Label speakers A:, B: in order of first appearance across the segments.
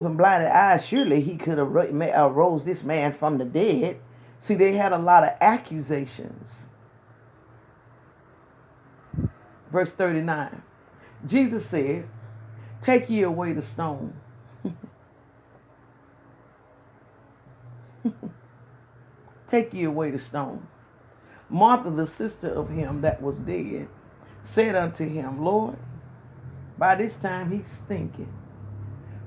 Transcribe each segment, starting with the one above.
A: From blinded eyes, surely he could have rose this man from the dead. See, they had a lot of accusations. Verse 39. Jesus said, take ye away the stone. Take ye away the stone. Martha, the sister of him that was dead, said unto him, Lord, by this time he's stinking,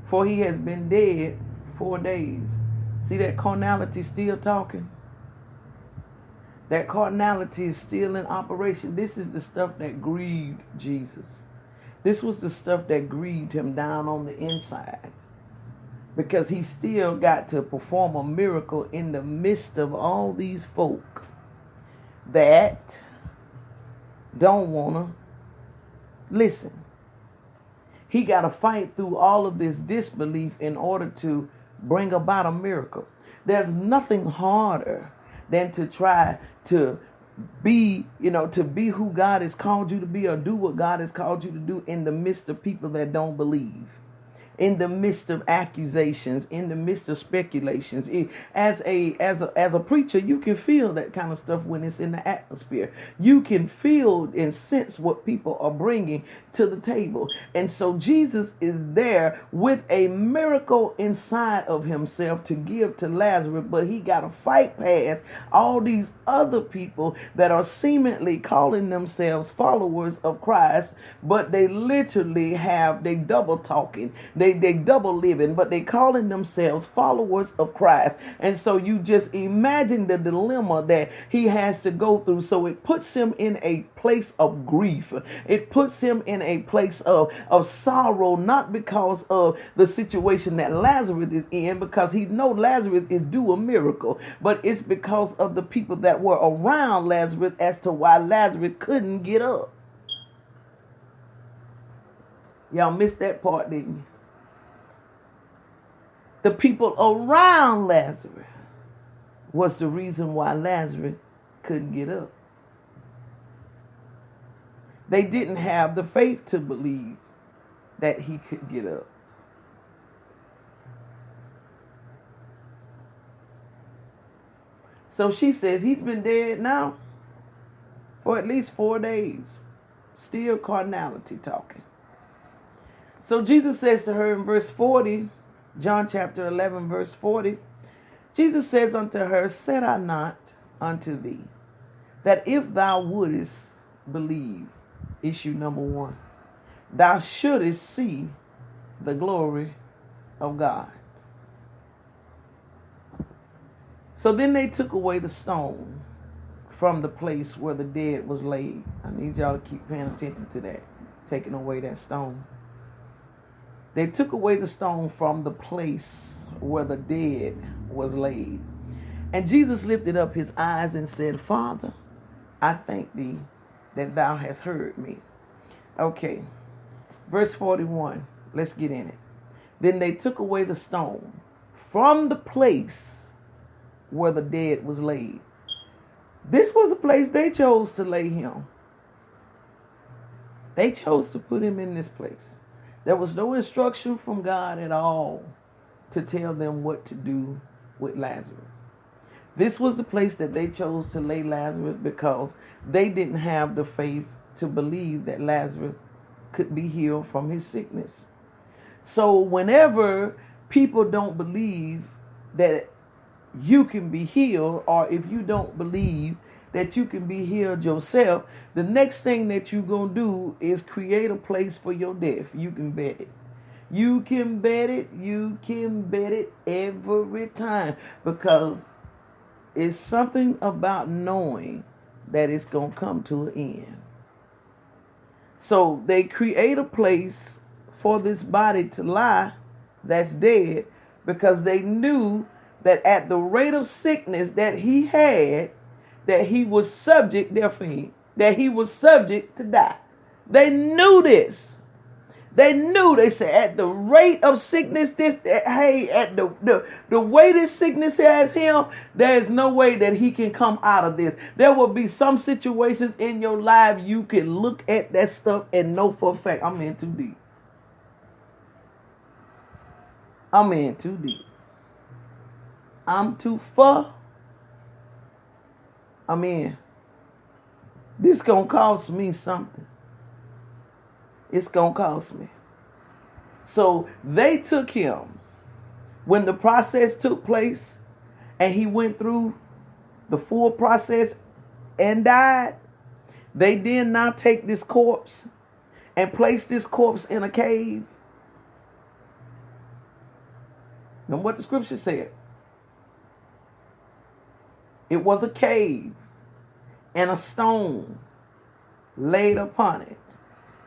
A: for he has been dead 4 days. See that carnality still talking? That carnality is still in operation. This is the stuff that grieved Jesus. This was the stuff that grieved him down on the inside. Because he still got to perform a miracle in the midst of all these folk that don't want to listen. He got to fight through all of this disbelief in order to bring about a miracle. There's nothing harder than to try to be, to be who God has called you to be, or do what God has called you to do in the midst of people that don't believe. In the midst of accusations, in the midst of speculations. As a preacher, you can feel that kind of stuff when it's in the atmosphere. You can feel and sense what people are bringing to the table. And so Jesus is there with a miracle inside of himself to give to Lazarus, but he got to fight past all these other people that are seemingly calling themselves followers of Christ, but they literally they double talking. They double living, but they calling themselves followers of Christ. And so you just imagine the dilemma that he has to go through. So it puts him in a place of grief. It puts him in a place of sorrow, not because of the situation that Lazarus is in, because he knows Lazarus is due a miracle, but it's because of the people that were around Lazarus as to why Lazarus couldn't get up. Y'all missed that part, didn't you? The people around Lazarus was the reason why Lazarus couldn't get up. They didn't have the faith to believe that he could get up. So she says he's been dead now for at least 4 days. Still carnality talking. So Jesus says to her in verse 40, John chapter 11, verse 40, Jesus says unto her, said I not unto thee, that if thou wouldest believe, issue number 1, thou shouldest see the glory of God. So then they took away the stone from the place where the dead was laid. I need y'all to keep paying attention to that, taking away that stone. They took away the stone from the place where the dead was laid. And Jesus lifted up his eyes and said, Father, I thank thee that thou hast heard me. Okay, verse 41, let's get in it. Then they took away the stone from the place where the dead was laid. This was a place they chose to lay him. They chose to put him in this place. There was no instruction from God at all to tell them what to do with Lazarus. This was the place that they chose to lay Lazarus because they didn't have the faith to believe that Lazarus could be healed from his sickness. So whenever people don't believe that you can be healed, or if you don't believe that you can be healed yourself, the next thing that you're going to do is create a place for your death. You can bet it. You can bet it. You can bet it every time, because it's something about knowing that it's going to come to an end. So they create a place for this body to lie that's dead, because they knew that at the rate of sickness that he had, that he was subject, that he was subject to die. They knew this. They said at the rate of sickness, at the way this sickness has him, there is no way that he can come out of this. There will be some situations in your life you can look at that stuff and know for a fact, I'm in too deep. I'm in too deep. I'm too far. I'm in. This gonna cost me something. It's gonna cost me. So they took him when the process took place and he went through the full process and died. They did not take this corpse and place this corpse in a cave. And what the scripture said. It was a cave and a stone laid upon it.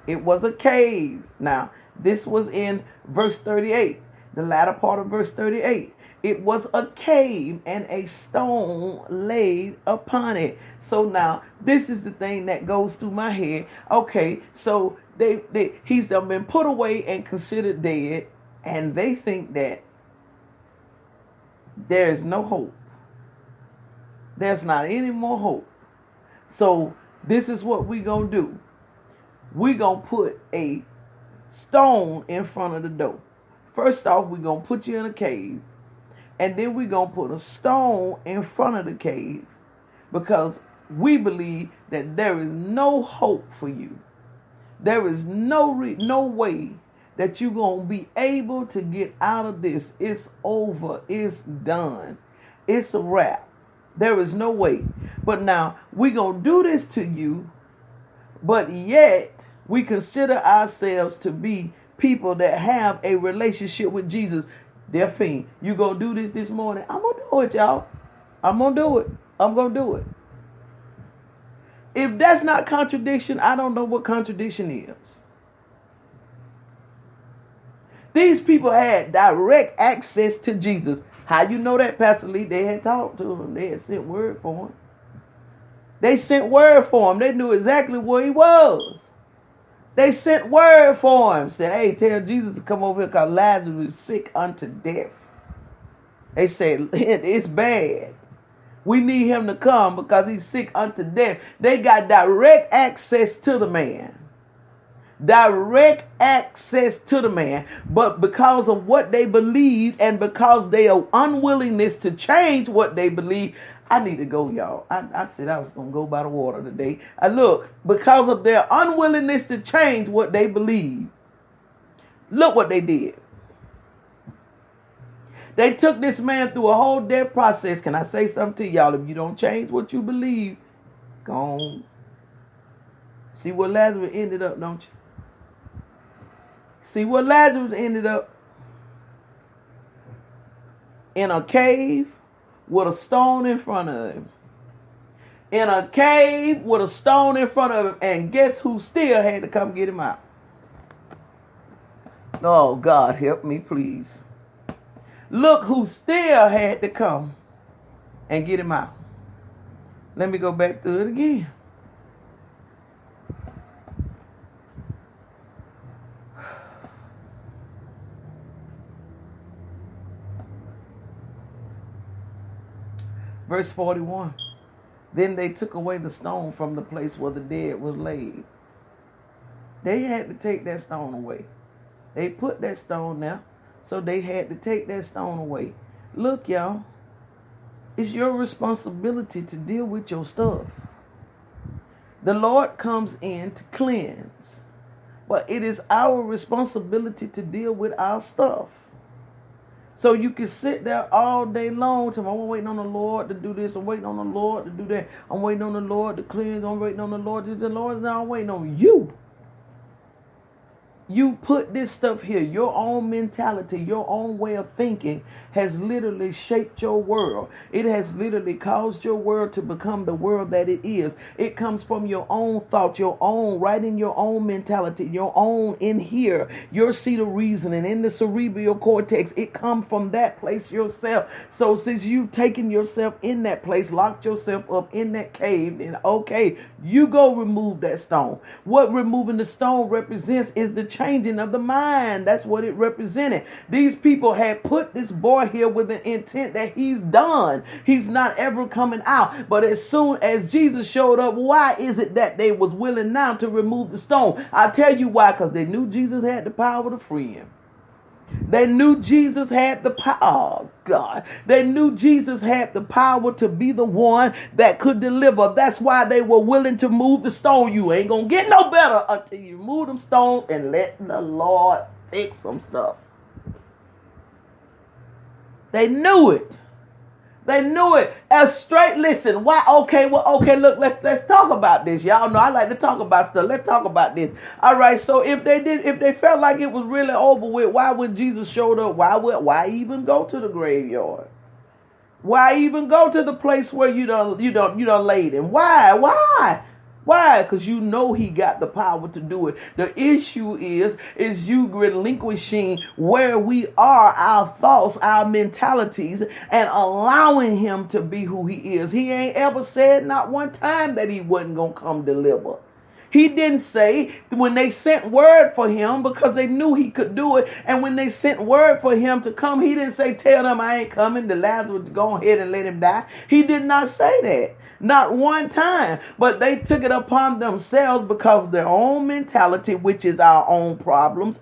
A: It was a cave. Now, this was in verse 38, the latter part of verse 38. It was a cave and a stone laid upon it. So now, this is the thing that goes through my head. Okay, so he's been put away and considered dead, and they think that there is no hope. There's not any more hope. So this is what we're going to do. We're going to put a stone in front of the door. First off, we're going to put you in a cave. And then we're going to put a stone in front of the cave. Because we believe that there is no hope for you. There is no way that you're going to be able to get out of this. It's over. It's done. It's a wrap. There is no way. But now, we're going to do this to you, but yet we consider ourselves to be people that have a relationship with Jesus. Msphine, you going to do this morning? I'm going to do it, y'all. I'm going to do it. I'm going to do it. If that's not contradiction, I don't know what contradiction is. These people had direct access to Jesus. How you know that, Pastor Lee? They had talked to him. They had sent word for him. They sent word for him. They knew exactly where he was. They sent word for him. Said, hey, tell Jesus to come over here because Lazarus is sick unto death. They said, it's bad. We need him to come because he's sick unto death. They got direct access to the man. Direct access to the man. But because of what they believed and because their unwillingness to change what they believe, I need to go, y'all. I said I was going to go by the water today. Look, because of their unwillingness to change what they believe, look what they did. They took this man through a whole death process. Can I say something to y'all? If you don't change what you believe, go on. See where Lazarus ended up, don't you? See where Lazarus ended up? In a cave with a stone in front of him. In a cave with a stone in front of him. And guess who still had to come get him out? Oh, God, help me, please. Look who still had to come and get him out. Let me go back through it again. Verse 41. Then they took away the stone from the place where the dead was laid. They had to take that stone away. They put that stone there, so they had to take that stone away. Look, y'all. It's your responsibility to deal with your stuff. The Lord comes in to cleanse. But it is our responsibility to deal with our stuff. So you can sit there all day long. I'm waiting on the Lord to do this. I'm waiting on the Lord to do that. I'm waiting on the Lord to cleanse. I'm waiting on the Lord to do the Lord. Now I'm waiting on you. You put this stuff here. Your own mentality, your own way of thinking has literally shaped your world. It has literally caused your world to become the world that it is. It comes from your own thought, your own, right in your own mentality, your own in here, your seat of reasoning, in the cerebral cortex. It comes from that place yourself. So since you've taken yourself in that place, locked yourself up in that cave, then okay, you go remove that stone. What removing the stone represents is the changing of the mind. That's what it represented. These people had put this boy here with an intent that he's done. He's not ever coming out. But as soon as Jesus showed up, why is it that they was willing now to remove the stone? I tell you why, because they knew Jesus had the power to free him. They knew Jesus had the power. Oh, God. They knew Jesus had the power to be the one that could deliver. That's why they were willing to move the stone. You ain't going to get no better until you move them stones and let the Lord fix some stuff. They knew it. They knew it. As straight, listen, why? Okay, look, let's talk about this. Y'all know I like to talk about stuff. Let's talk about this. All right, so if they felt like it was really over with, why when Jesus showed up, why even go to the graveyard? Why even go to the place where you done laid him? Why? Why? Because you know he got the power to do it. The issue is you relinquishing where we are, our thoughts, our mentalities, and allowing him to be who he is. He ain't ever said not one time that he wasn't going to come deliver. He didn't say when they sent word for him, because they knew he could do it. And when they sent word for him to come, he didn't say, tell them I ain't coming. The Lazarus, go ahead and let him die. He did not say that. Not one time. But they took it upon themselves because of their own mentality, which is our own problems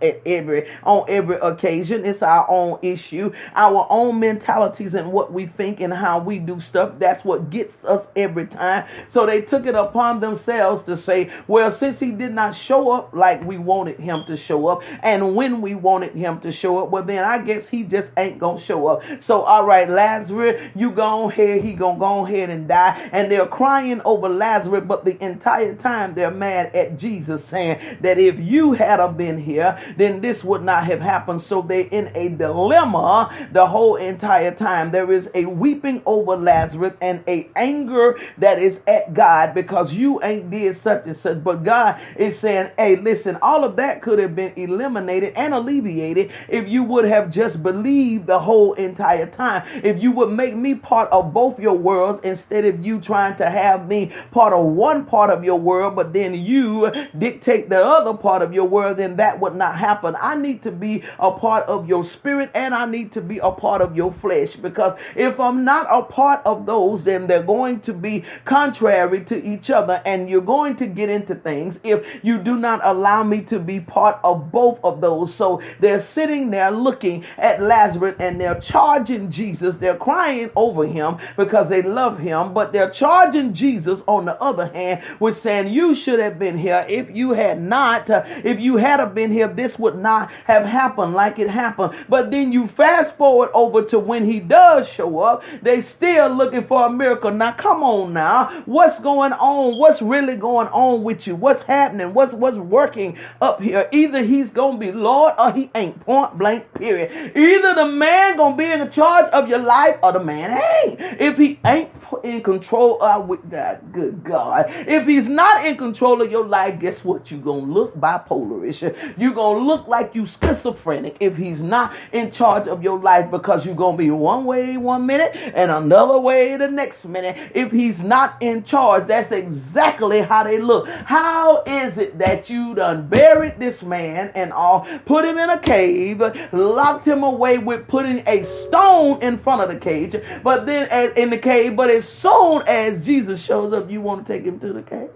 A: on every occasion. It's our own issue. Our own mentalities and what we think and how we do stuff. That's what gets us every time. So they took it upon themselves to say, well, since he did not show up like we wanted him to show up, and when we wanted him to show up, well, then I guess he just ain't going to show up. So, all right, Lazarus, you go ahead. He going to go ahead and die. And they're crying over Lazarus, but the entire time they're mad at Jesus, saying that if you had been here, then this would not have happened. So they're in a dilemma the whole entire time. There is a weeping over Lazarus and a anger that is at God because you ain't did such and such. But God is saying, hey, listen, all of that could have been eliminated and alleviated if you would have just believed the whole entire time. If you would make me part of both your worlds instead of you trying to have me part of one part of your world, but then you dictate the other part of your world, then that would not happen. I need to be a part of your spirit and I need to be a part of your flesh, because if I'm not a part of those, then they're going to be contrary to each other, and you're going to get into things if you do not allow me to be part of both of those. So they're sitting there looking at Lazarus and they're charging Jesus. They're crying over him because they love him, but they're charging Jesus on the other hand with saying, you should have been here. If you had not, if you had been here, this would not have happened like it happened. But then you fast forward over to when he does show up, they still looking for a miracle. Now come on now, what's going on? What's really going on with you? What's happening? What's working up here? Either he's gonna be Lord or he ain't. Point blank period. Either the man gonna be in charge of your life or the man ain't. If he ain't in control with that, good God, if he's not in control of your life, guess what? You're gonna look bipolarish. You're gonna look like you schizophrenic if he's not in charge of your life, because you're gonna be one way 1 minute and another way the next minute. If he's not in charge, that's exactly how they look. How is it that you done buried this man and all, put him in a cave, locked him away with putting a stone in front of the cage, but then in the cave, but as soon as Jesus shows up, you want to take him to the cave?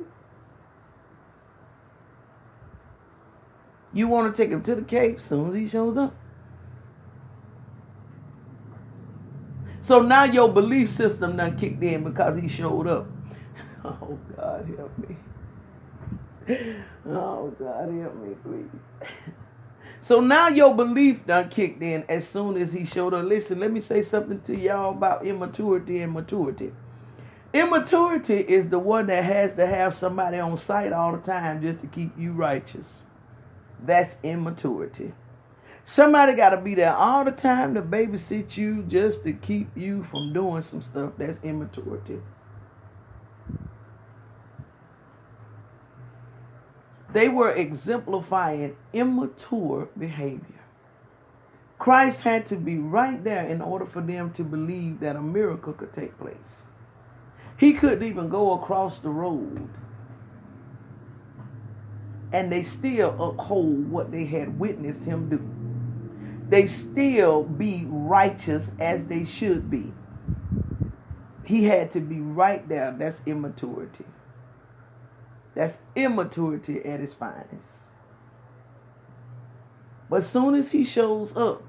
A: You want to take him to the cave as soon as he shows up? So now your belief system done kicked in because he showed up. Oh, God, help me. Oh, God, help me, please. So now your belief done kicked in as soon as he showed up. Listen, let me say something to y'all about immaturity and maturity. Immaturity is the one that has to have somebody on sight all the time just to keep you righteous. That's immaturity. Somebody got to be there all the time to babysit you just to keep you from doing some stuff. That's immaturity. They were exemplifying immature behavior. Christ had to be right there in order for them to believe that a miracle could take place. He couldn't even go across the road, and they still uphold what they had witnessed him do. They still be righteous as they should be. He had to be right there. That's immaturity. That's immaturity at its finest. But soon as he shows up,